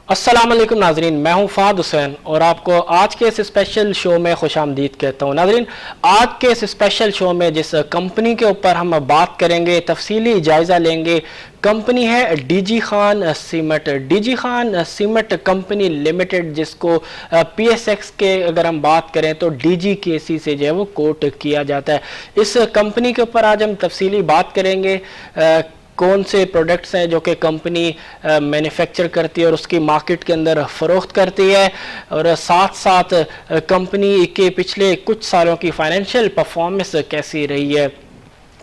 अस्सलाम वालेकुम नाजरीन, मैं हूं फ़ाद हुसैन और आपको आज के इस स्पेशल शो में खुशामदीद कहता हूं। नाजरीन, आज के इस स्पेशल शो में जिस कंपनी के ऊपर हम बात करेंगे, तफसीली जायज़ा लेंगे, कंपनी है DG Khan cement. DG Khan cement company limited, जिसको पीएसएक्स के अगर हम बात करें तो डीजीकेसी से जो है वो कोट किया जाता है। इस कंपनी के ऊपर आज हम तफसीली बात करेंगे। कौन से प्रोडक्ट्स हैं जो कि कंपनी मैन्युफैक्चर करती है और उसकी मार्केट के अंदर फ़रोख्त करती है, और साथ साथ कंपनी के पिछले कुछ सालों की फाइनेंशियल परफॉर्मेंस कैसी रही है,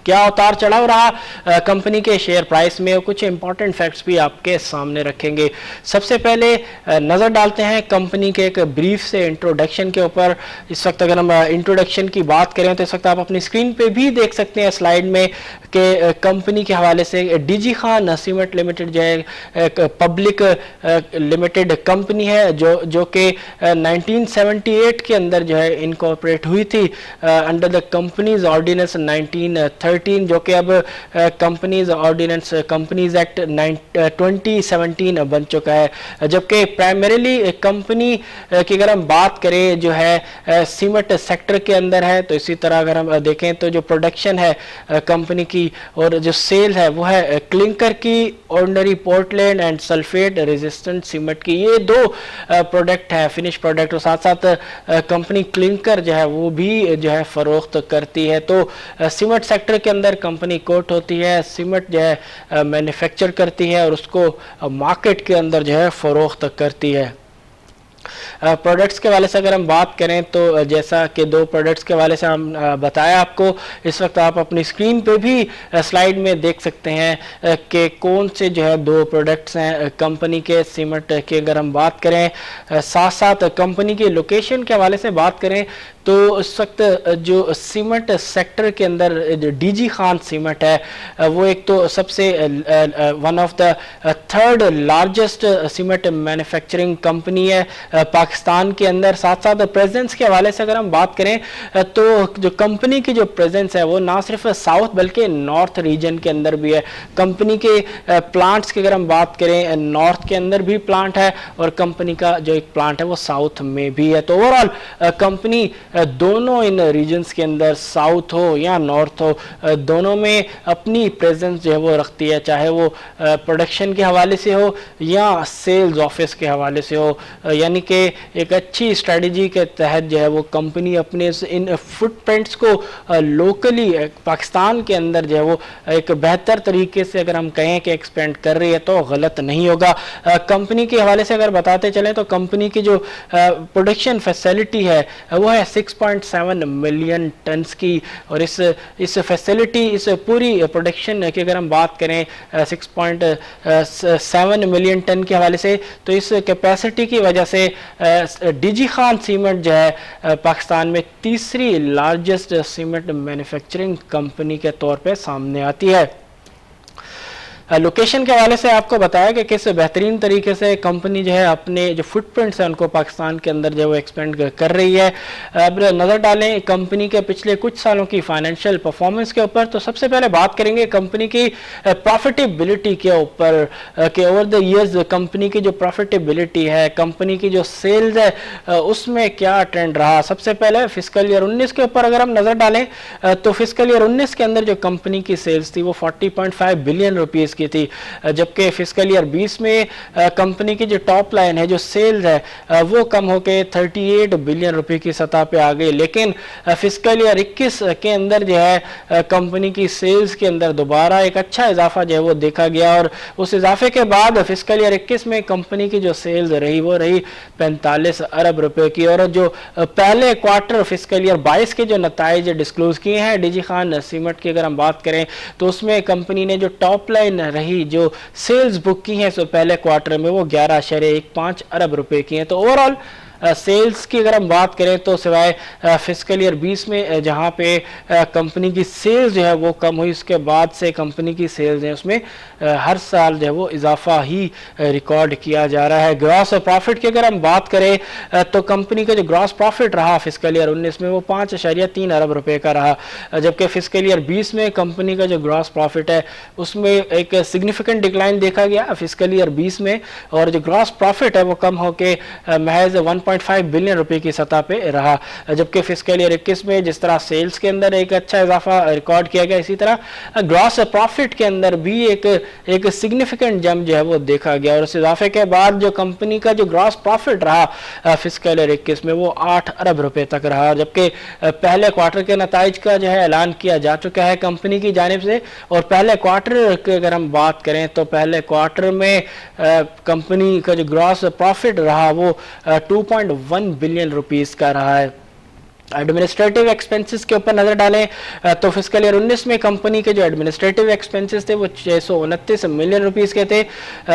क्या उतार चढ़ाव रहा कंपनी के शेयर प्राइस में, और कुछ इंपॉर्टेंट फैक्ट्स भी आपके सामने रखेंगे। सबसे पहले नज़र डालते हैं कंपनी के एक ब्रीफ से इंट्रोडक्शन के ऊपर। इस वक्त अगर हम इंट्रोडक्शन की बात करें तो इस वक्त आप अपनी स्क्रीन पे भी देख सकते हैं स्लाइड में कि कंपनी के हवाले से डीजी खान सीमेंट लिमिटेड जो है एक पब्लिक लिमिटेड कंपनी है जो कि 1978 के अंदर जो है इनकॉर्पोरेट हुई थी अंडर द कंपनीज ऑर्डिनेंस 1913, जो कि अब कंपनीज ऑर्डिनेंस कंपनीज एक्ट 2017 बन चुका है। जबकि प्राइमरीली कंपनी की अगर हम बात करें जो है सीमेंट सेक्टर के अंदर है, तो इसी तरह अगर हम देखें तो जो प्रोडक्शन है कंपनी की और जो सेल है वो है क्लिंकर की, ordinary Portland and sulphate resistant cement की। ये दो प्रोडक्ट है, फिनिश प्रोडक्ट, और साथ साथ कंपनी क्लिंकर जो है वो भी जो है फरोख्त करती है। तो सीमेंट सेक्टर के अंदर कंपनी कोट होती है, सीमेंट जो है मैन्युफैक्चर करती है और उसको मार्केट के अंदर जो है फरोख्त करती है। प्रोडक्ट्स के वाले से अगर हम बात करें तो जैसा कि दो प्रोडक्ट्स के वाले से हम बताया आपको, इस वक्त आप अपनी स्क्रीन पे भी स्लाइड में देख सकते हैं कि कौन से जो है दो प्रोडक्ट्स हैं कंपनी के सीमेंट के। अगर हम बात करें साथ साथ कंपनी की लोकेशन के हवाले से बात करें तो इस वक्त जो सीमेंट सेक्टर के अंदर डीजी खान सीमेंट है वो एक तो सबसे one of the third largest cement manufacturing company है पाकिस्तान के अंदर। साथ साथ प्रेजेंस के हवाले से अगर हम बात करें तो जो कंपनी की जो प्रेजेंस है वो ना सिर्फ साउथ बल्कि नॉर्थ रीजन के अंदर भी है। कंपनी के प्लांट्स की अगर हम बात करें, नॉर्थ के अंदर भी प्लांट है और कंपनी का जो एक प्लांट है वो साउथ में भी है। तो ओवरऑल कंपनी दोनों इन रीजन्स के अंदर, साउथ हो या नॉर्थ हो, दोनों में अपनी प्रेजेंस जो है वो रखती है, चाहे वो प्रोडक्शन के हवाले से हो या सेल्स ऑफिस के हवाले से हो। यानी कि एक अच्छी स्ट्रेटजी के तहत जो है वो कंपनी अपने इन फुटप्रिंट्स को लोकली पाकिस्तान के अंदर जो है वो एक बेहतर तरीके से अगर हम कहें कि एक्सपेंड कर रही है तो गलत नहीं होगा। कंपनी के हवाले से अगर बताते चलें तो कंपनी की जो प्रोडक्शन फैसिलिटी है वो है 6.7 मिलियन टन्स की, और इस फैसिलिटी, इस पूरी प्रोडक्शन की अगर हम बात करें 6.7 मिलियन टन के हवाले से, तो इस कैपेसिटी की वजह से डीजी खान सीमेंट जो है पाकिस्तान में तीसरी लार्जेस्ट सीमेंट मैन्युफैक्चरिंग कंपनी के तौर पे सामने आती है। लोकेशन के हवाले से आपको बताया कि किस बेहतरीन तरीके से कंपनी जो है अपने जो फुटप्रिंट्स हैं उनको पाकिस्तान के अंदर जो है वो एक्सपेंड कर रही है। अब नज़र डालें कंपनी के पिछले कुछ सालों की फाइनेंशियल परफॉर्मेंस के ऊपर, तो सबसे पहले बात करेंगे कंपनी की प्रॉफिटेबिलिटी के ऊपर कि ओवर द ईयर्स कंपनी की जो प्रॉफिटेबिलिटी है, कंपनी की जो सेल्स है उसमें क्या ट्रेंड रहा। सबसे पहले फिस्कल ईयर 19 के ऊपर अगर हम नज़र डालें तो फिस्कल ईयर 19 के अंदर जो कंपनी की सेल्स थी वो 40.5 बिलियन रुपीज़ की थी, जबकि फिस्कल ईयर 20 में कंपनी की जो टॉप लाइन है, जो सेल्स है वो कम होकर 38 बिलियन रुपए की सतह पे आ गई। लेकिन फिस्कल ईयर 21 के अंदर जो है कंपनी की सेल्स के अंदर दोबारा एक अच्छा इजाफा जो है वो देखा गया, और उस इजाफे के बाद फिस्कल ईयर 21 में कंपनी की जो सेल्स रही वो रही 45 अरब रुपए की। और जो पहले क्वार्टर फिस्कल ईयर 22 के जो नताइज डिस्क्लोज किए हैं डीजी खान सीमेंट की अगर हम बात करें तो उसमें कंपनी ने जो टॉप लाइन रही, जो सेल्स बुक की हैं सो पहले क्वार्टर में वो 11.15 अरब रुपए की हैं। तो ओवरऑल सेल्स की अगर हम बात करें तो सिवाय फिस्कल ईयर 20 में जहां पे कंपनी की सेल्स जो है वो कम हुई, उसके बाद से कंपनी की सेल्स है उसमें हर साल जो है वो इजाफा ही रिकॉर्ड किया जा रहा है। ग्रॉस प्रॉफिट की अगर हम बात करें तो कंपनी का जो ग्रॉस प्रॉफिट रहा फिस्कल ईयर 19 में वो 5.3 अरब रुपए का रहा, जबकि फिस्कल ईयर 20 में कंपनी का जो ग्रॉस प्रॉफिट है उसमें एक सिग्निफिकेंट डिक्लाइन देखा गया फिस्कल ईयर 20 में, और जो ग्रॉस प्रॉफिट है वो कम होकर महज 1.5 बिलियन रुपए की सतह पे रहा। जबकि फिस्कल ईयर 21 में जिस तरह सेल्स के अंदर एक अच्छा इजाफा रिकॉर्ड किया गया, इसी तरह ग्रॉस प्रॉफिट के अंदर भी एक सिग्निफिकेंट जंप जो है वो देखा गया, और उस इजाफे के बाद जो कंपनी का जो ग्रॉस प्रॉफिट रहा फिस्कल ईयर 21 में वो 8 अरब रुपए तक रहा, जबकि पहले क्वार्टर के नताइज का जो है ऐलान किया जा चुका है कंपनी की जानिब से। और पहले क्वार्टर की अगर हम बात करें तो पहले क्वार्टर में कंपनी का जो ग्रॉस प्रॉफिट रहा वो 2.1 बिलियन रुपीस का रहा है। एडमिनिस्ट्रेटिव एक्सपेंसेस के ऊपर नजर डालें तो फिस्कल ईयर 19 में कंपनी के जो एडमिनिस्ट्रेटिव एक्सपेंसेस थे वो 629 मिलियन रुपीस के थे,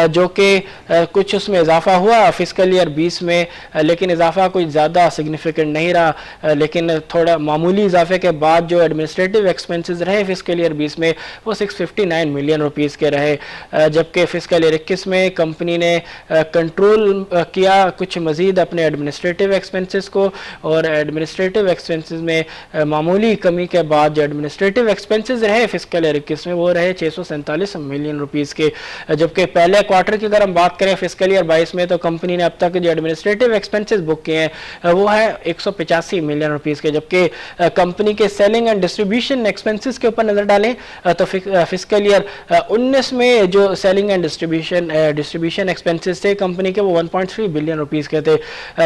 जो कि कुछ उसमें इजाफा हुआ फिस्कल ईयर 20 में, लेकिन इजाफा कोई ज़्यादा सिग्निफिकेंट नहीं रहा, लेकिन थोड़ा मामूली इजाफे के बाद जो एडमिनिस्ट्रेटिव एक्सपेंसेस रहे फिस्कल ईयर 20 में वो 659 मिलियन रुपीस के रहे, जबकि फिस्कल ईयर 21 में कंपनी ने कंट्रोल किया कुछ मजीद अपने एडमिनिस्ट्रेटिव एक्सपेंसेस को, और एडमिनिस्ट्रेटिव एक्सपेंसेस में मामूली कमी के बाद जो एडमिनिस्ट्रेटिव एक्सपेंसेस रहे फिस्कल ईयर 21 में वो रहे 647 मिलियन रुपीस के, जबकि पहले क्वार्टर की अगर हम बात करें फिस्कल ईयर 22 में तो कंपनी ने अब तक जो एडमिनिस्ट्रेटिव एक्सपेंसेस बुक किए हैं वो है 185 मिलियन रुपीस के, जबकि कंपनी के सेलिंग एंड डिस्ट्रीब्यूशन एक्सपेंसेस के ऊपर नजर डालें तो फिस्कल ईयर 19 में जो सेलिंग एंड डिस्ट्रीब्यूशन एक्सपेंसेस थे कंपनी के वो 1.3 बिलियन रुपीस के थे,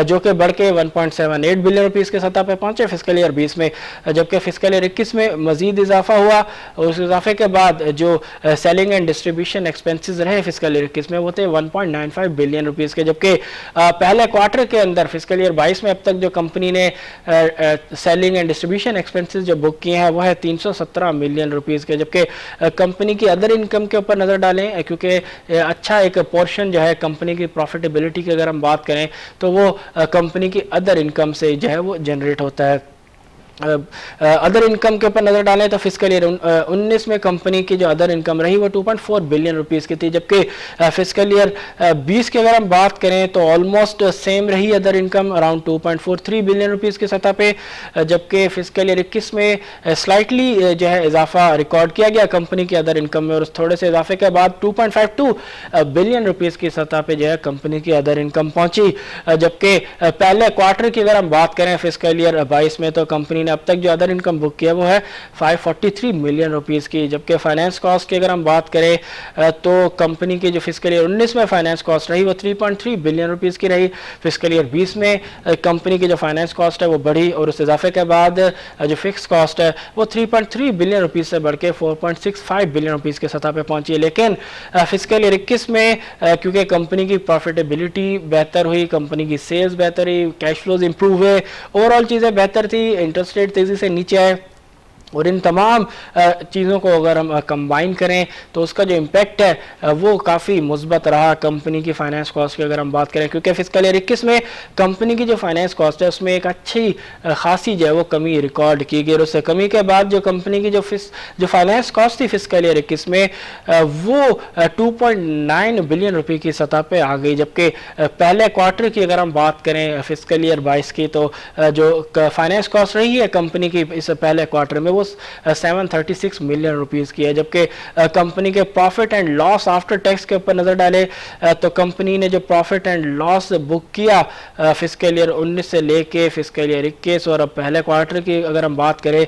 जो कि बढ़ के 1.78 बिलियन रुपीस के सतह पर पहुंचे फिस्कल ईयर 20 में, जबकि फिस्कल ईयर 21 में मजीद इजाफा हुआ, और उस इजाफे के बाद जो सेलिंग एंड डिस्ट्रीब्यूशन एक्सपेंसेस रहे फिस्कल ईयर 21 में वो थे 1.95 बिलियन रुपीस के, जबकि पहले क्वार्टर के अंदर फिस्कल ईयर 22 में अब तक जो कंपनी ने सेलिंग एंड डिस्ट्रीब्यूशन एक्सपेंसेस जो बुक किए हैं वो है 317 मिलियन रुपीस के, जबकि कंपनी की अदर इनकम के ऊपर नजर डालें क्योंकि अच्छा एक पोर्शन जो है कंपनी की प्रॉफिटेबिलिटी की अगर हम बात करें तो वो कंपनी की अदर इनकम से जो है वो जनरेट होता है। अदर इनकम के ऊपर नजर डालें तो फिस्कल ईयर 19 में कंपनी की जो अदर इनकम रही वो 2.4 बिलियन रुपीस की थी, जबकि फिस्कल ईयर 20 की अगर हम बात करें तो ऑलमोस्ट सेम रही other income around 2.43 billion rupees की सतह पे, जबकि फिस्कल ईयर 21 में स्लाइटली जो है इजाफा रिकॉर्ड किया गया कंपनी की अदर इनकम में, और उस थोड़े से इजाफे के बाद 2.52 बिलियन रुपीस की सतह पे जो है कंपनी की अदर इनकम पहुंची, जबकि पहले क्वार्टर की अगर हम बात करें फिस्कल ईयर 22 में तो कंपनी अब तक जो अदर इनकम बुक किया वो है 543 मिलियन रुपीस की, जबकि फाइनेंस कॉस्ट की अगर हम बात करें तो कंपनी की जो फिस्कल ईयर 19 में फाइनेंस कॉस्ट रही वो 3.3 बिलियन रुपीस की रही, फिस्कल ईयर 20 में कंपनी की जो फाइनेंस कॉस्ट है वो बढ़ी, और उस इजाफे के बाद जो फिक्स कॉस्ट है वो 3.3 बिलियन रुपीस से बढ़ के 4.65 बिलियन रुपीस के सतह पे पहुंची। लेकिन फिस्कल ईयर 21 में क्योंकि कंपनी की प्रॉफिटेबिलिटी बेहतर हुई, कंपनी की सेल्स बेहतर हुई, कैश फ्लोज इंप्रूव हुए, ओवरऑल चीज़ें बेहतर थी, इंटरेस्ट रेट तेजी से नीचे आए, और इन तमाम चीज़ों को अगर हम कंबाइन करें तो उसका जो इम्पैक्ट है वो काफ़ी मुस्बत रहा कंपनी की फाइनेंस कॉस्ट की अगर हम बात करें, क्योंकि फिस्कल ईयर 21 में कंपनी की जो फाइनेंस कॉस्ट है उसमें एक अच्छी खासी जो है वो कमी रिकॉर्ड की गई, और उससे कमी के बाद जो कंपनी की जो फाइनेंस कॉस्ट थी फिस्कल ईयर 21 में वो 2.9 बिलियन रुपये की सतह पर आ गई, जबकि पहले क्वार्टर की अगर हम बात करें फिस्कल ईयर 22 की तो जो फाइनेंस कॉस्ट रही है कंपनी की इस पहले क्वार्टर में वो 736 मिलियन रुपीस की है, जबकि कंपनी के profit and loss after tax के ऊपर नजर डाले तो कंपनी ने जो प्रॉफिट एंड लॉस बुक किया फिस्कल ईयर 19 से लेके फिस्कल ईयर 21 और अब पहले क्वार्टर की अगर हम बात करें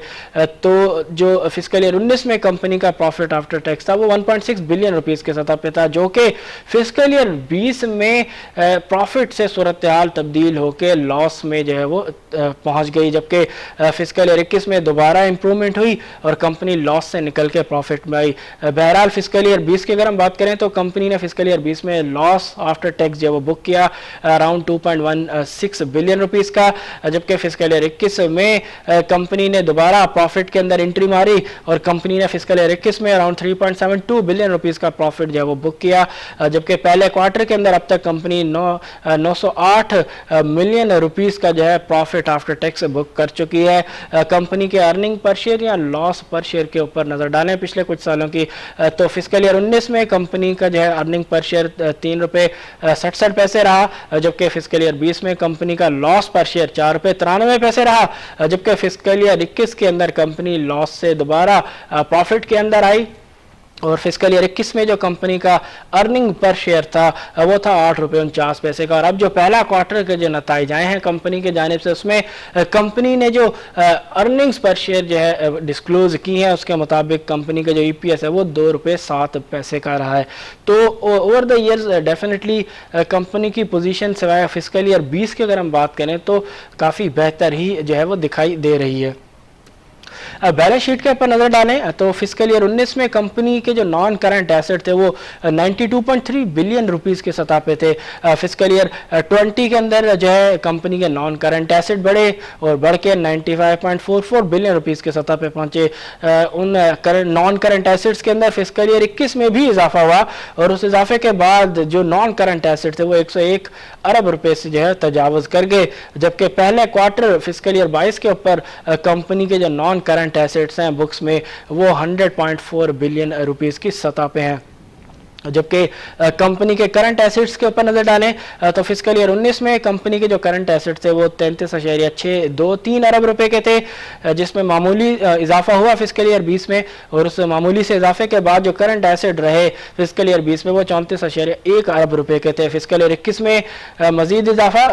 तो जो फिस्कल ईयर 19 में कंपनी का प्रॉफिट आफ्टर टैक्स था वो 1.6 बिलियन रुपीस के सतह पे था, जो कि फिस्कल ईयर 20 में प्रॉफिट से सूरत हाल तब्दील होकर लॉस में जो है वो पहुंच गई, जबकि फिस्कल ईयर 21 में दोबारा इंप्रूवमेंट इम्प्रूवमेंट हुई और कंपनी लॉस से निकल के प्रॉफिट में आई। बहरहाल फिस्कल ईयर 20 की अगर हम बात करें तो कंपनी ने फिस्कल ईयर 20 में लॉस आफ्टर टैक्स जो वो बुक किया अराउंड 2.16 बिलियन रुपीस का, जबकि फिस्कल ईयर 21 में कंपनी ने दोबारा प्रॉफिट के अंदर एंट्री मारी और कंपनी ने फिस्कल ईयर 21 में अराउंड 3.72 बिलियन रुपीस का प्रॉफिट जो है वो बुक किया, जबकि पहले क्वार्टर के अंदर अब तक कंपनी 908 मिलियन रुपीस का जो है प्रॉफिट आफ्टर टैक्स बुक कर चुकी है। कंपनी के अर्निंग पर शेयर या लॉस पर शेयर के ऊपर नजर डालें पिछले कुछ सालों की, तो फिस्कल ईयर 19 में कंपनी का जो है अर्निंग पर शेयर 3 रुपये 67 पैसे रहा, जबकि फिस्कल ईयर 20 में कंपनी का लॉस पर शेयर 4 रुपये 93 पैसे रहा, जबकि फिस्कल ईयर 21 के अंदर कंपनी लॉस से दोबारा प्रॉफिट के अंदर आई और फिस्कल ईयर 21 में जो कंपनी का अर्निंग पर शेयर था वो था 8 रुपये 49 पैसे का। और अब जो पहला क्वार्टर के जो नताइज आए हैं कंपनी के जानिब से, उसमें कंपनी ने जो अर्निंग्स पर शेयर जो है डिस्क्लोज की है उसके मुताबिक कंपनी का जो EPS है वो 2 रुपये 7 पैसे का रहा है। तो over the years definitely company की पोजीशन सिवाय फिस्कल ईयर 20 की अगर हम बात करें तो काफ़ी बेहतर ही जो है वो दिखाई दे रही है। बैलेंस शीट के ऊपर नजर डालें तो फिस्कल ईयर 19 में कंपनी के जो नॉन करंट एसेट थे वो 92.3 बिलियन रुपीस के सतह पे थे। फिस्कल ईयर 20 के अंदर जो है कंपनी के नॉन करंट एसेट बढ़े और बढ़ के 95.44 बिलियन रुपीस के सतह पे पहुंचे। उन नॉन करंट एसेट्स के अंदर फिस्कल ईयर 21 में भी इजाफा हुआ और उस इजाफे के बाद जो नॉन करंट एसेट थे वो 101 अरब रुपए से जो है तजावज़ कर गए, जबकि पहले क्वार्टर फिस्कल ईयर 22 के ऊपर कंपनी के जो नॉन करंट एसेट्स हैं बुक्स में वो 100.4 बिलियन रुपीस की सतह पे हैं। जबकि कंपनी के करंट एसेट्स के ऊपर नजर डालें तो फिस्कल ईयर 19 में कंपनी के जो करंट एसेट्स थे वो 33.623 अरब रुपए के थे, जिसमें मामूली इजाफा हुआ फिस्कल ईयर 20 में और उस मामूली से इजाफे के बाद जो करंट एसेट रहे फिस्कल ईयर 20 में वो 34.1 अरब रुपए के थे। फिस्कल ईयर 21 में मजीद इजाफा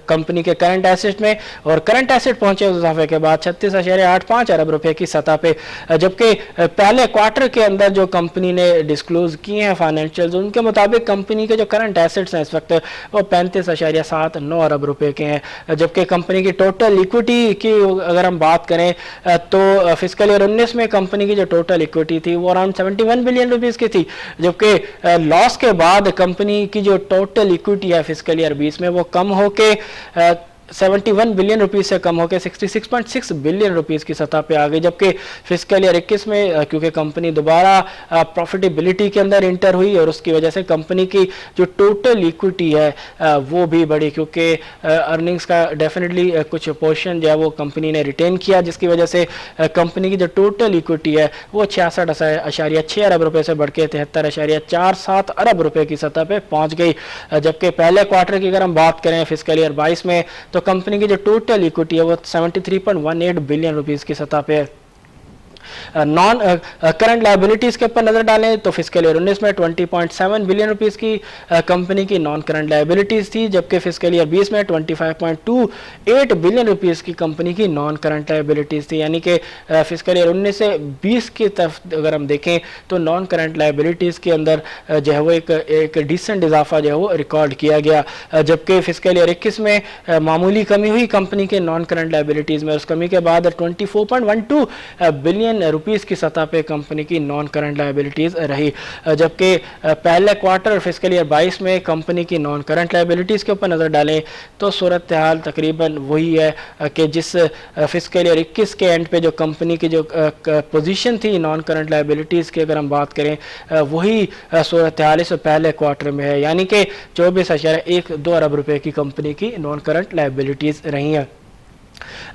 कंपनी के करंट एसेट में और करंट एसेट पहुंचे उस इजाफे के बाद 36.85 अरब रुपए की सतह पे, जबकि पहले क्वार्टर के अंदर जो कंपनी ने डिस्क्लोज की हैं फाइनेंशियल्स उनके मुताबिक कंपनी के जो करंट एसेट्स हैं इस वक्त वो 35.79 अरब रुपए के हैं, जबकि कंपनी की टोटल इक्विटी की अगर हम बात करें तो फिस्कल ईयर 19 में कंपनी की जो टोटल इक्विटी थी वो अराउंड 71 बिलियन रुपीस की थी, जबकि लॉस के बाद कंपनी की जो टोटल इक्विटी है फिस्कल ईयर 20 में वो कम होके 71 बिलियन रुपीस से कम होकर 66.6 बिलियन रुपीस की सतह पे आ गई, जबकि फिस्कल ईयर 21 में क्योंकि कंपनी दोबारा प्रॉफिटेबिलिटी के अंदर इंटर हुई और उसकी वजह से कंपनी की जो टोटल इक्विटी है वो भी बढ़ी, क्योंकि अर्निंग्स का डेफिनेटली कुछ पोर्शन जो है वो कंपनी ने रिटेन किया, जिसकी वजह से कंपनी की जो टोटल इक्विटी है वो 66.6 अरब रुपये से बढ़ के 73.47 अरब रुपये की सतह पर पहुँच गई। जबकि पहले क्वार्टर की अगर हम बात करें फिस्कल ईयर 22 में तो कंपनी की जो टोटल इक्विटी है वो 73.18 बिलियन रुपीस की सतह पे है। नॉन करंट लायबिलिटीज के ऊपर नजर डालें तो फिस्कल ईयर 19 में 20.7 बिलियन रुपीस की कंपनी की नॉन करंट लायबिलिटीज थी, जबकि फिस्कल ईयर 20 में 25.28 बिलियन रुपीस की कंपनी की नॉन करंट लायबिलिटीज थी, यानी कि फिस्कल ईयर 19 से 20 की तरफ अगर हम देखें तो नॉन करंट लायबिलिटीज के अंदर जो है वो एक डिसेंट इजाफा जो है वो रिकॉर्ड किया गया, जबकि फिस्कल ईयर 21 में मामूली कमी हुई कंपनी के नॉन करंट लायबिलिटीज में। उस कमी के बाद 24.12 बिलियन रुपीस की सतह पे कंपनी की नॉन करंट लायबिलिटीज रही, जबकि पहले क्वार्टर फिस्कल ईयर 22 में कंपनी की नॉन करंट लायबिलिटीज के ऊपर नजर डालें तो सूरत हाल तकरीबन वही है कि जिस फिस्कल ईयर 21 के एंड पे जो कंपनी की जो पोजीशन थी नॉन करंट लायबिलिटीज की अगर हम बात करें वही सूरत हाल इस पहले क्वार्टर में है, यानी कि 24.12 अरब रुपए की कंपनी की नॉन करंट लायबिलिटीज रही हैं।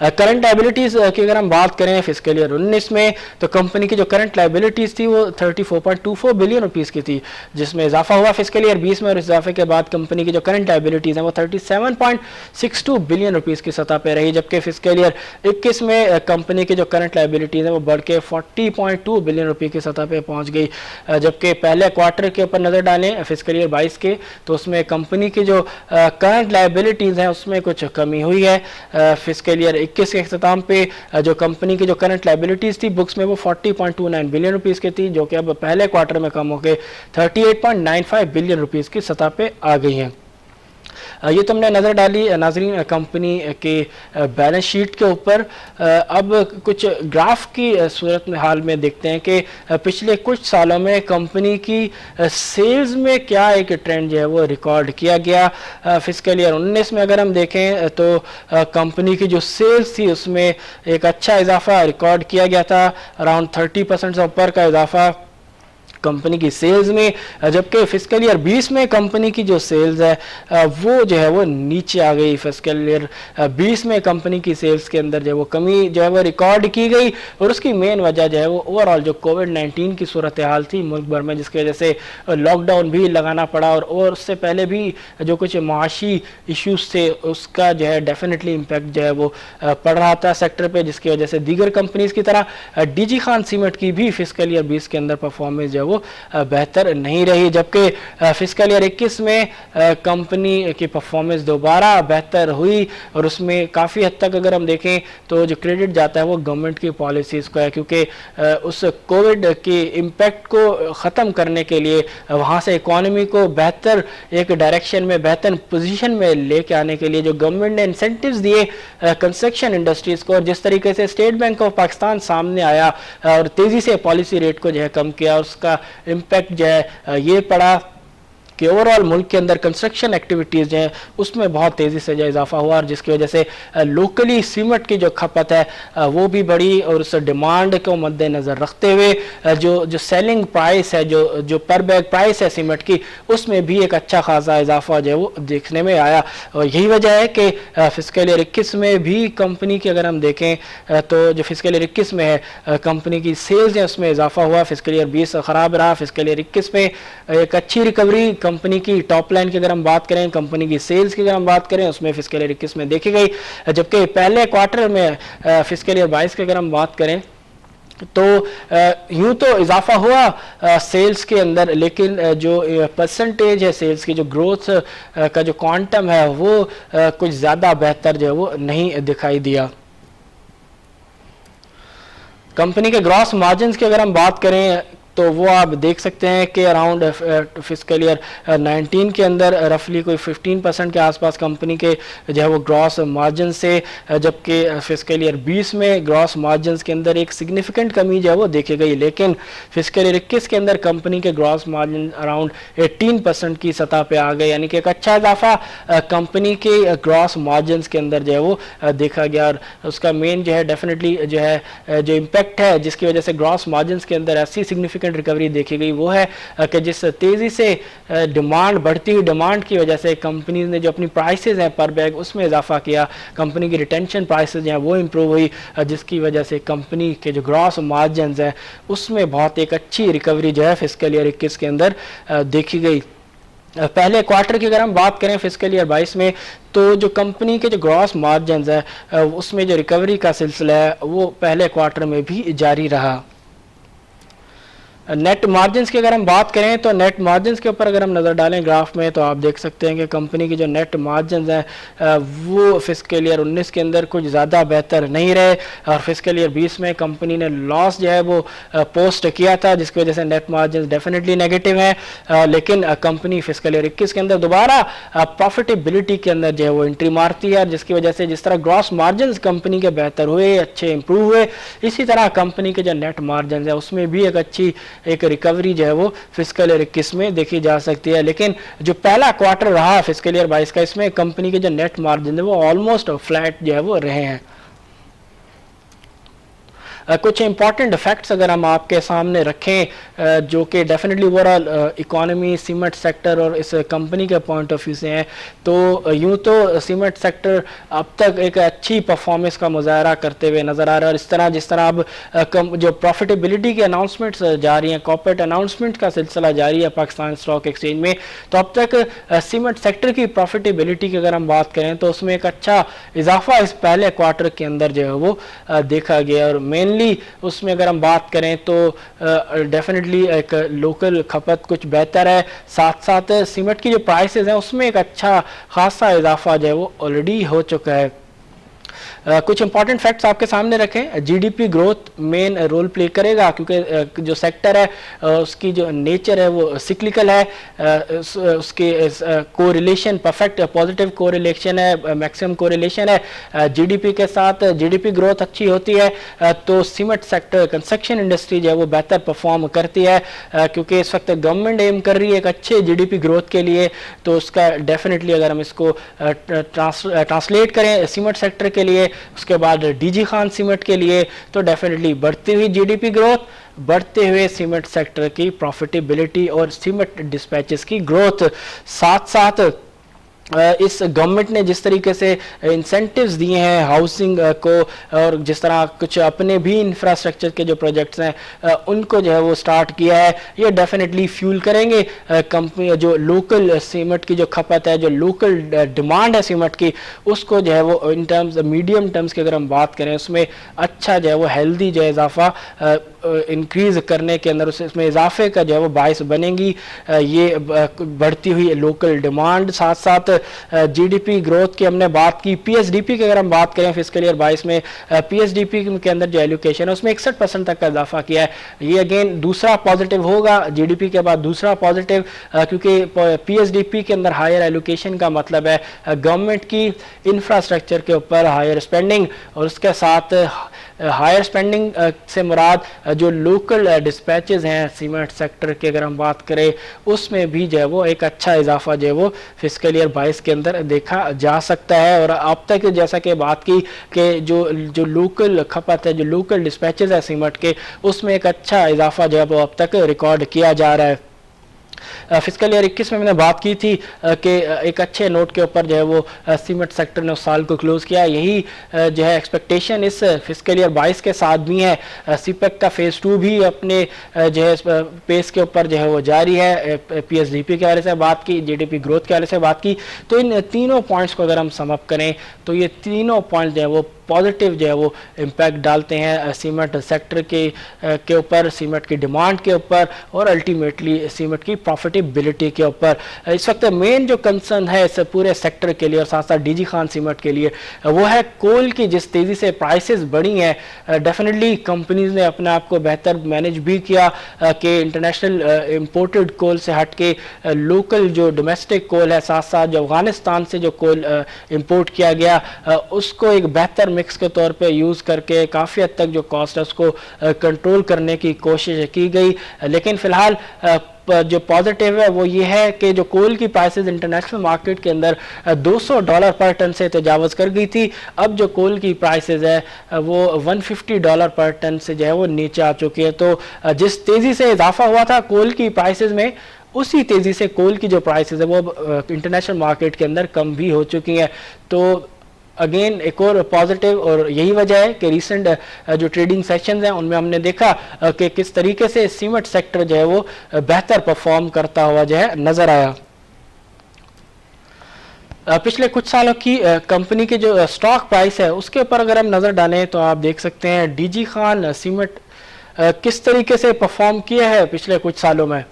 करंट लायबिलिटीज की अगर हम बात करें फिस्कल ईयर 19 में तो कंपनी की जो करंट लायबिलिटीज थी वो 34.24 बिलियन रुपीस की थी, जिसमें इजाफा हुआ फिस्कल ईयर 20 में और इजाफे के बाद कंपनी की जो करंट लायबिलिटीज हैं वो 37.62 बिलियन रुपीस की सतह पे रही, जबकि फिस्कल ईयर 21 में कंपनी की जो करंट लायबिलिटीज हैं वो बढ़ के 40.2 बिलियन रुपये की सतह पे पहुंच गई, जबकि पहले क्वार्टर के ऊपर नजर डालें फिस्कल ईयर 22 के तो उसमें कंपनी की जो करंट लायबिलिटीज हैं उसमें कुछ कमी हुई है। फिस्कल ईयर 21 के अख्ताम पे जो कंपनी की जो करंट लायबिलिटीज थी बुक्स में वो 40.29 बिलियन रुपीस की थी, जो कि अब पहले क्वार्टर में कम होकर 38.95 बिलियन रुपीस की सतह पे आ गई हैं। ये तो हमने नज़र डाली नाजरीन कंपनी के बैलेंस शीट के ऊपर। अब कुछ ग्राफ की सूरत में हाल में देखते हैं कि पिछले कुछ सालों में कंपनी की सेल्स में क्या एक ट्रेंड जो है वो रिकॉर्ड किया गया। फिस्कल ईयर 19 में अगर हम देखें तो कंपनी की जो सेल्स थी उसमें एक अच्छा इजाफा रिकॉर्ड किया गया था, अराउंड 30% से ऊपर का इजाफा कंपनी की सेल्स में, जबकि फिस्कल ईयर 20 में कंपनी की जो सेल्स है वो जो है वो नीचे आ गई। फिस्कल ईयर 20 में कंपनी की सेल्स के अंदर जो है वो कमी जो है वो रिकॉर्ड की गई और उसकी मेन वजह जो है वो ओवरऑल जो कोविड-19 की सूरत हाल थी मुल्क भर में, जिसकी वजह से लॉकडाउन भी लगाना पड़ा और उससे पहले भी जो कुछ माशी इश्यूज थे उसका जो है डेफिनेटली इम्पैक्ट जो है वो पड़ रहा था सेक्टर पे, जिसकी वजह से दीगर कंपनीज की तरह डीजी खान सीमेंट की भी फिस्कल ईयर 20 के अंदर परफॉर्मेंस जो है बेहतर नहीं रही। जबकि फिस्कल ईयर 21 में कंपनी की परफॉर्मेंस दोबारा बेहतर हुई और उसमें काफ़ी हद तक अगर हम देखें तो जो क्रेडिट जाता है वो गवर्नमेंट की पॉलिसीज़ को है, क्योंकि उस कोविड के इम्पैक्ट को ख़त्म करने के लिए वहाँ से इकॉनमी को बेहतर एक डायरेक्शन में बेहतर पोजीशन में लेके आने के लिए जो गवर्नमेंट ने इंसेंटिव्स दिए कंस्ट्रक्शन इंडस्ट्रीज़ को, और जिस तरीके से स्टेट बैंक ऑफ पाकिस्तान सामने आया और तेज़ी से पॉलिसी रेट को जो है कम किया, उसका इम्पैक्ट जो है ये पड़ा कि ओवरऑल मुल्क के अंदर कंस्ट्रक्शन एक्टिविटीज़ जो है उसमें बहुत तेज़ी से जो इजाफा हुआ और जिसकी वजह से लोकली सीमेंट की जो खपत है वो भी बढ़ी और उस डिमांड को मद्देनज़र रखते हुए जो सेलिंग प्राइस है जो पर बैग प्राइस है सीमेंट की उसमें भी एक अच्छा खासा इजाफा जो है वो देखने में आया। और यही वजह है कि फिस्कल ईयर 21 में भी कंपनी की अगर हम देखें तो जो फिस्कल ईयर 21 में है कंपनी की सेल्स है उसमें इजाफा हुआ। फिस्कल ईयर 20 ख़राब रहा, फिस्कल ईयर 21 में एक अच्छी रिकवरी कंपनी की टॉप लाइन की अगर हम बात करें, कंपनी की सेल्स की अगर हम बात करें उसमें फिस्कल ईयर 21 में देखी गई। जबकि पहले क्वार्टर में फिस्कल ईयर 22 की अगर हम बात करें तो यूं तो इजाफा हुआ सेल्स के अंदर, लेकिन जो परसेंटेज है सेल्स की, जो ग्रोथ का जो क्वांटम है वो कुछ ज़्यादा बेहतर जो है वो नहीं दिखाई दिया। कंपनी के ग्रॉस मार्जिन्स की अगर हम बात करें तो वो आप देख सकते हैं कि अराउंड फिस्कल ईयर 19 के अंदर रफली कोई 15% के आसपास कंपनी के जो है वो ग्रॉस मार्जिन से, जबकि फिस्कल ईयर 20 में ग्रॉस मार्जिन के अंदर एक सिग्निफिकेंट कमी जो है वो देखी गई। लेकिन फिस्कल ईयर 21 के अंदर कंपनी के ग्रॉस मार्जिन अराउंड 18% की सतह पे आ गए, यानी कि एक अच्छा इजाफा कंपनी के ग्रॉस मार्जिन के अंदर जो है वो देखा गया। और उसका मेन जो है डेफिनेटली जो है जो इम्पैक्ट है जिसकी वजह से ग्रॉस मार्जिन के अंदर ऐसी सिग्निफिकेंट रिकवरी देखी गई वो है कि जिस तेजी से डिमांड बढ़ती हुई डिमांड की वजह से कंपनीज ने जो अपनी प्राइसेस हैं पर बैग उसमें इजाफा किया, कंपनी की रिटेंशन प्राइसेस हैं वो इम्प्रूव हुई, जिसकी वजह से कंपनी के जो ग्रॉस मार्जिन है उसमें बहुत एक अच्छी रिकवरी जो है फिस्कल ईयर 21 के अंदर देखी गई। पहले क्वार्टर की अगर हम बात करें फिस्कल ईयर 22 में तो जो कंपनी के जो ग्रॉस मार्जिन है उसमें जो रिकवरी का सिलसिला है वो पहले क्वार्टर में भी जारी रहा। नेट मार्जिन्स की अगर हम बात करें तो नेट मार्जिन्स के ऊपर अगर हम नज़र डालें ग्राफ में तो आप देख सकते हैं कि कंपनी की जो नेट मार्जिन्स हैं वो फिस्कल ईयर 19 के अंदर कुछ ज़्यादा बेहतर नहीं रहे और फिस्कल ईयर 20 में कंपनी ने लॉस जो है वो पोस्ट किया था, जिसकी वजह से नेट मार्जिन्स डेफिनेटली नेगेटिव हैं। लेकिन कंपनी फिस्कल ईयर 21 के अंदर दोबारा प्रॉफिटेबिलिटी के अंदर जो है वो एंट्री मारती है, जिसकी वजह से जिस तरह ग्रॉस मार्जिन्स कंपनी के बेहतर हुए, अच्छे इंप्रूव हुए, इसी तरह कंपनी के जो नेट मार्जिन्स है उसमें भी एक अच्छी एक रिकवरी जो है वो फिस्कल ईयर 21 में देखी जा सकती है। लेकिन जो पहला क्वार्टर रहा फिस्कल ईयर 22 का, इसमें कंपनी के जो नेट मार्जिन है वो ऑलमोस्ट फ्लैट जो है वो रहे हैं। कुछ इंपॉर्टेंट फैक्ट्स अगर हम आपके सामने रखें जो कि definitely overall economy cement sector और इस कंपनी के पॉइंट ऑफ व्यू से हैं, तो यूं तो सीमेंट सेक्टर अब तक एक अच्छी परफॉर्मेंस का मुजाहरा करते हुए नज़र आ रहा है और इस तरह जिस तरह अब जो प्रॉफिटेबिलिटी की अनाउंसमेंट्स जा रही हैं, कॉर्पोरेट अनाउंसमेंट का सिलसिला जारी है पाकिस्तान स्टॉक एक्सचेंज में, तो अब तक सीमेंट सेक्टर की प्रॉफिटेबिलिटी की अगर हम बात करें तो उसमें एक अच्छा इजाफा इस पहले क्वार्टर के अंदर जो है वो देखा गया। और मेन उसमें अगर हम बात करें तो डेफिनेटली एक लोकल खपत कुछ बेहतर है, साथ साथ सीमेंट की जो प्राइसेस हैं उसमें एक अच्छा खासा इजाफा जो है वो ऑलरेडी हो चुका है। कुछ इंपॉर्टेंट फैक्ट्स आपके सामने रखें। GDP growth main role play करेगा क्योंकि जो सेक्टर है उसकी जो नेचर है वो सिक्लिकल है, उसके कोरिलेशन परफेक्ट पॉजिटिव कोरिलेशन है, मैक्सिमम कोरिलेशन है जीडीपी के साथ। जीडीपी ग्रोथ अच्छी होती है तो सीमेंट सेक्टर कंस्ट्रक्शन इंडस्ट्री जो है वो बेहतर परफॉर्म करती है क्योंकि इस वक्त गवर्नमेंट एम कर रही है एक अच्छे जीडीपी ग्रोथ के लिए। तो उसका डेफिनेटली अगर हम इसको ट्रांसलेट करें सीमेंट सेक्टर के लिए, उसके बाद डीजी खान सीमेंट के लिए, तो डेफिनेटली बढ़ती हुई जीडीपी ग्रोथ, बढ़ते हुए सीमेंट सेक्टर की प्रॉफिटेबिलिटी और सीमेंट डिस्पैचेस की ग्रोथ। साथ साथ इस गवर्नमेंट ने जिस तरीके से इंसेंटिव्स दिए हैं हाउसिंग को और जिस तरह कुछ अपने भी इंफ्रास्ट्रक्चर के जो प्रोजेक्ट्स हैं उनको जो है वो स्टार्ट किया है, ये डेफिनेटली फ्यूल करेंगे कंपनी जो लोकल सीमेंट की जो खपत है, जो लोकल डिमांड है सीमेंट की, उसको जो है वो इन टर्म्स मीडियम टर्म्स की अगर हम बात करें उसमें अच्छा जो है वो हेल्दी जो है इजाफा इंक्रीज करने के अंदर उसमें इजाफे का जो है वो बायस बनेंगी ये बढ़ती हुई लोकल डिमांड। साथ साथ जीडीपी ग्रोथ की हमने बात की, पीएसडीपी की अगर हम बात करें फिस्कल ईयर 22 में पीएसडीपी के अंदर जो एलोकेशन है उसमें 61% तक का इजाफा किया है। ये अगेन दूसरा पॉजिटिव होगा जीडीपी के बाद दूसरा पॉजिटिव क्योंकि पीएसडीपी के अंदर हायर एलोकेशन का मतलब है गवर्नमेंट की इंफ्रास्ट्रक्चर के ऊपर हायर स्पेंडिंग, और उसके साथ हायर स्पेंडिंग से मुराद जो लोकल डिस्पैचेस हैं सीमेंट सेक्टर के अगर हम बात करें उसमें भी जो है वो एक अच्छा इजाफा जो है वो फिस्कल ईयर 22 के अंदर देखा जा सकता है। और अब तक जैसा कि बात की कि जो लोकल खपत है, जो लोकल डिस्पैचेस है सीमेंट के, उसमें एक अच्छा इजाफा जो है वो अब तक रिकॉर्ड किया जा रहा है। फिस्कल ईयर 21 में मैंने बात की थी कि एक अच्छे नोट के ऊपर जो है वो सीमेंट सेक्टर ने उस साल को क्लोज किया। यही जो है एक्सपेक्टेशन इस फिस्कल ईयर 22 के साथ भी है। सीपेक का फेज 2 भी अपने जो है पेस के ऊपर जो है वो जारी है। पीएसडीपी के हवाले से बात की, जीडीपी ग्रोथ के हवाले से बात की, तो इन तीनों पॉइंट्स को अगर हम सम अप करें तो ये तीनों पॉइंट जो है वो पॉजिटिव जो है वो इम्पैक्ट डालते हैं सीमेंट सेक्टर के ऊपर, सीमेंट की डिमांड के ऊपर और अल्टीमेटली सीमेंट की प्रॉफिटेबिलिटी के ऊपर। इस वक्त मेन जो कंसर्न है इस पूरे सेक्टर के लिए और साथ साथ डीजी खान सीमेंट के लिए वो है कोल की जिस तेज़ी से प्राइसेस बढ़ी हैं। डेफिनेटली कंपनीज ने अपने आप को बेहतर मैनेज भी किया कि इंटरनेशनल इम्पोर्टेड कोल से हट के लोकल जो डोमेस्टिक कोल है, साथ साथ जो अफगानिस्तान से जो कोल इम्पोर्ट किया गया उसको एक बेहतर मिक्स के तौर पे यूज़ करके काफ़ी हद तक जो कॉस्ट है उसको कंट्रोल करने की कोशिश की गई। लेकिन फ़िलहाल जो पॉजिटिव है वो ये है कि जो कोल की प्राइसेस इंटरनेशनल मार्केट के अंदर $200 पर टन से तजावज़ कर गई थी, अब जो कोल की प्राइसेस है वो $150 पर टन से जो है वो नीचे आ चुकी है। तो जिस तेज़ी से इजाफा हुआ था कोल की प्राइसेस में, उसी तेज़ी से कोल की जो प्राइसेस है वो इंटरनेशनल मार्केट के अंदर कम भी हो चुकी हैं। तो अगेन एक और पॉजिटिव, और यही वजह है कि रिसेंट जो ट्रेडिंग सेशंस हैं उनमें हमने देखा कि किस तरीके से सीमेंट सेक्टर जो है वो बेहतर परफॉर्म करता हुआ जो है नज़र आया। पिछले कुछ सालों की कंपनी के जो स्टॉक प्राइस है उसके ऊपर अगर हम नज़र डालें तो आप देख सकते हैं डीजी खान सीमेंट किस तरीके से परफॉर्म किया है पिछले कुछ सालों में।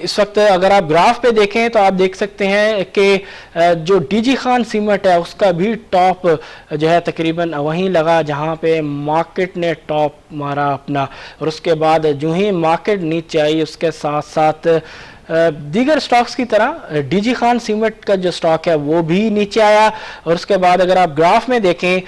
इस वक्त अगर आप ग्राफ पे देखें तो आप देख सकते हैं कि जो डीजी खान सीमेंट है उसका भी टॉप जो है तकरीबन वहीं लगा जहां पे मार्केट ने टॉप मारा अपना, और उसके बाद जो ही मार्केट नीचे आई उसके साथ साथ दीगर स्टॉक्स की तरह डीजी खान सीमेंट का जो स्टॉक है वो भी नीचे आया। और उसके बाद अगर आप ग्राफ में देखें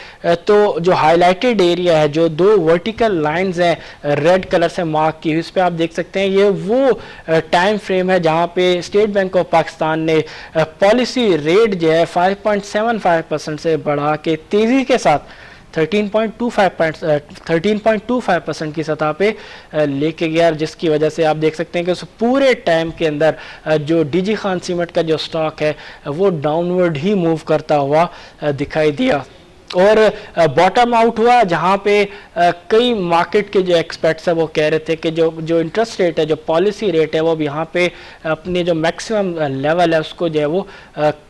तो जो हाईलाइटेड एरिया है, जो दो वर्टिकल लाइंस हैं रेड कलर से मार्क की, इस पे आप देख सकते हैं ये वो टाइम फ्रेम है जहां पे स्टेट बैंक ऑफ पाकिस्तान ने पॉलिसी रेट जो है 5.75% से बढ़ा के तेज़ी के साथ 13.25% की सतह पे लेके गया, जिसकी वजह से आप देख सकते हैं कि उस पूरे टाइम के अंदर जो डीजी खान सीमेंट का जो स्टॉक है वो डाउनवर्ड ही मूव करता हुआ दिखाई दिया और बॉटम आउट हुआ, जहाँ पे कई मार्केट के जो एक्सपर्ट्स हैं वो कह रहे थे कि जो इंटरेस्ट रेट है, जो पॉलिसी रेट है, वो अब यहाँ पे अपने जो मैक्सिमम लेवल है उसको जो है वो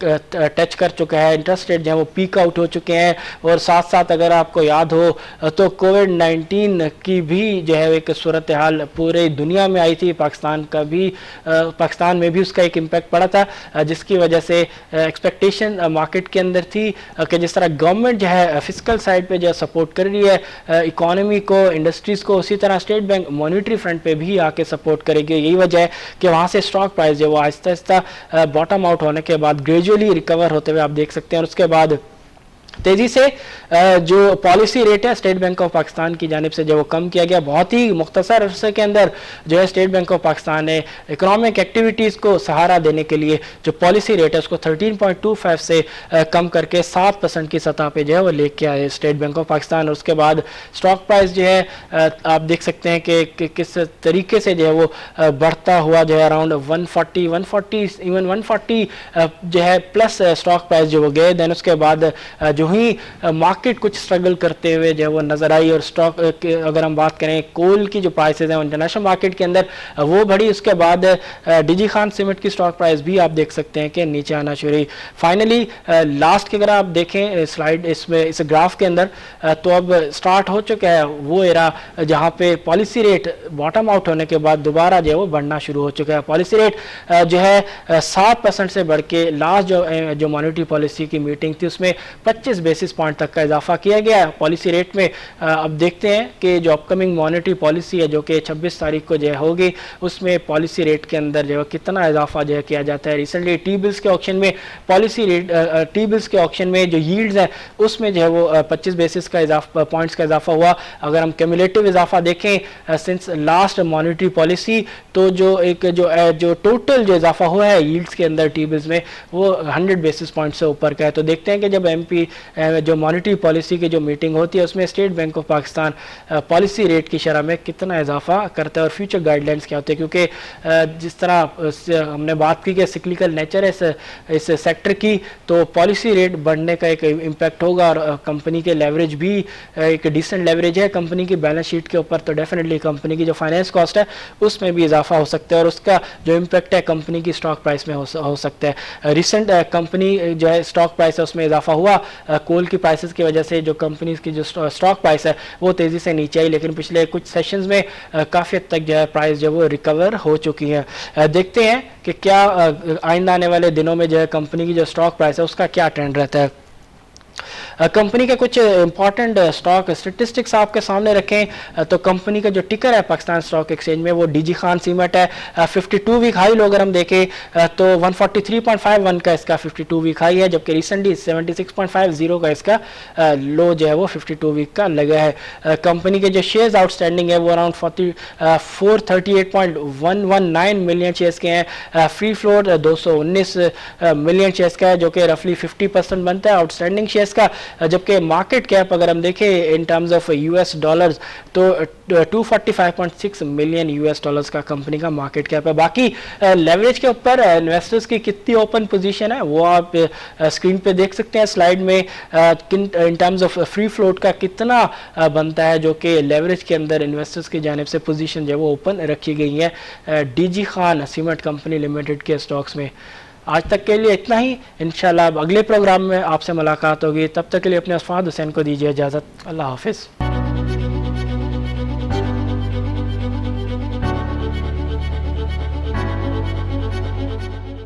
टच कर चुका है। इंटरेस्ट रेट जो है वो पीक आउट हो चुके हैं। और साथ साथ अगर आपको याद हो तो कोविड-19 की भी जो है एक सूरत हाल पूरे दुनिया में आई थी, पाकिस्तान में भी उसका एक इम्पैक्ट पड़ा था, जिसकी वजह से एक्सपेक्टेशन मार्केट के अंदर थी कि जिस तरह गवर्नमेंट है फिजिकल साइड पे जो है सपोर्ट कर रही है इकोनॉमी को, इंडस्ट्रीज़ को। उसी तरह स्टेट बैंक मॉनेटरी फ्रंट पे भी आके सपोर्ट करेगी। यही वजह है कि वहाँ से स्टॉक प्राइस जो वो आहिस्ता आहिस्ता बॉटम आउट होने के बाद ग्रेजुअली रिकवर होते हुए आप देख सकते हैं। और उसके बाद तेजी से जो पॉलिसी रेट है स्टेट बैंक ऑफ पाकिस्तान की जानिब से जो वो कम किया गया। बहुत ही मुख्तसर अरसे के अंदर जो है स्टेट बैंक ऑफ पाकिस्तान ने इकोनॉमिक एक्टिविटीज़ को सहारा देने के लिए जो पॉलिसी रेट है उसको 13.25 से कम करके 7% की सतह पे जो है वो लेके आए स्टेट बैंक ऑफ पाकिस्तान। और उसके बाद स्टॉक प्राइस जो है आप देख सकते हैं कि किस तरीके से जो है वो बढ़ता हुआ जो है अराउंड 140 इवन 140 जो है प्लस स्टॉक प्राइस जो वो गए। देन उसके बाद जो ही मार्केट कुछ स्ट्रगल करते हुए जो है वो नजर आई। और स्टॉक अगर हम बात करें कोल की जो प्राइसेस हैं इंटरनेशनल मार्केट के अंदर वो बढ़ी। उसके बाद डीजी खान सीमेंट की स्टॉक प्राइस भी आप देख सकते हैं कि नीचे आना शुरू हुई। फाइनली लास्ट की अगर आप देखें स्लाइड इसमें इस ग्राफ के अंदर तो अब स्टार्ट हो चुका है वो एरा जहाँ पे पॉलिसी रेट बॉटम आउट होने के बाद दोबारा जो है वो बढ़ना शुरू हो चुका है। पॉलिसी रेट जो है 7% से बढ़ के लास्ट जो मॉनेटरी पॉलिसी की मीटिंग थी उसमें 25 बेसिस पॉइंट तक का इजाफा किया गया है पॉलिसी रेट में। अब देखते हैं कि जो अपकमिंग मॉनेटरी पॉलिसी है जो कि 26 तारीख को जो होगी उसमें पॉलिसी रेट के अंदर जो है कितना इजाफा जो है किया जाता है। रिसेंटली टी बिल्स के ऑक्शन में पॉलिसी रेट टी बिल्स के ऑक्शन में जो यील्ड्स है उसमें जो है वो 25 बेसिस का इजाफा पॉइंट्स का इजाफा हुआ। अगर हम क्यूमुलेटिव इजाफा देखें सिंस लास्ट मॉनेटरी पॉलिसी तो जो टोटल जो इजाफा हुआ है यील्ड्स के अंदर टी बिल्स में वो 100 बेसिस पॉइंट से ऊपर का है। तो देखते हैं कि जब एमपी जो मॉनेटरी पॉलिसी की जो मीटिंग होती है उसमें state bank of Pakistan policy rate की शरह में कितना इजाफा करता है और फ्यूचर गाइडलाइंस क्या होते हैं। क्योंकि जिस तरह हमने बात की कि सिक्लिकल नेचर है इस सेक्टर की तो पॉलिसी रेट बढ़ने का एक इम्पैक्ट होगा। और कंपनी के लेवरेज भी एक डिसेंट लेवरेज है कंपनी की बैलेंस शीट के ऊपर तो डेफिनेटली कंपनी की जो फाइनेंस कॉस्ट है उसमें भी इजाफा हो सकता है और उसका जो इम्पैक्ट है कंपनी की स्टॉक प्राइस में हो सकता है। रिसेंट कंपनी जो है स्टॉक प्राइस है उसमें इजाफा हुआ कोल की प्राइसेस की वजह से जो कंपनीज की जो स्टॉक प्राइस है वो तेज़ी से नीचे आई। लेकिन पिछले कुछ सेशंस में काफ़ी हद तक जो है प्राइस जो वो रिकवर हो चुकी है। देखते हैं कि क्या आइंदा आने वाले दिनों में जो है कंपनी की जो स्टॉक प्राइस है उसका क्या ट्रेंड रहता है। कंपनी के कुछ इंपॉर्टेंट स्टॉक स्टेटिस्टिक्स आपके सामने रखें तो कंपनी का जो टिकर है पाकिस्तान स्टॉक एक्सचेंज में वो डीजी खान सीमेंट है। 52 वीक हाई लो अगर हम देखें तो 143.51 का इसका 52 वीक हाई है जबकि रिसेंटली 76.50 का इसका लो जो है वो 52 वीक का लगा है। कंपनी के जो शेयर्स आउटस्टैंडिंग है वो अराउंड 438.119 मिलियन शेयर्स के हैं। फ्री फ्लोट 219 मिलियन शेयर्स का है जो कि रफली 50% बनता है आउटस्टैंडिंग शेयर्स का। जबकि मार्केट कैप अगर हम देखें in terms of US dollars तो 245.6 मिलियन यूएस डॉलर्स का कंपनी का मार्केट कैप है। बाकी लेवरेज के ऊपर इन्वेस्टर्स की कितनी ओपन पोजीशन है वो आप स्क्रीन पे देख सकते हैं स्लाइड में। In terms of free float का कितना बनता है जो कि लेवरेज के अंदर इन्वेस्टर्स की जानिब से पोजीशन जो है वो ओपन रखी गई है DG Khan cement company limited के स्टॉक्स में। आज तक के लिए इतना ही। इंशाल्लाह अब अगले प्रोग्राम में आपसे मुलाकात होगी। तब तक के लिए अपने असफाद हुसैन को दीजिए इजाज़त। अल्लाह हाफिज़।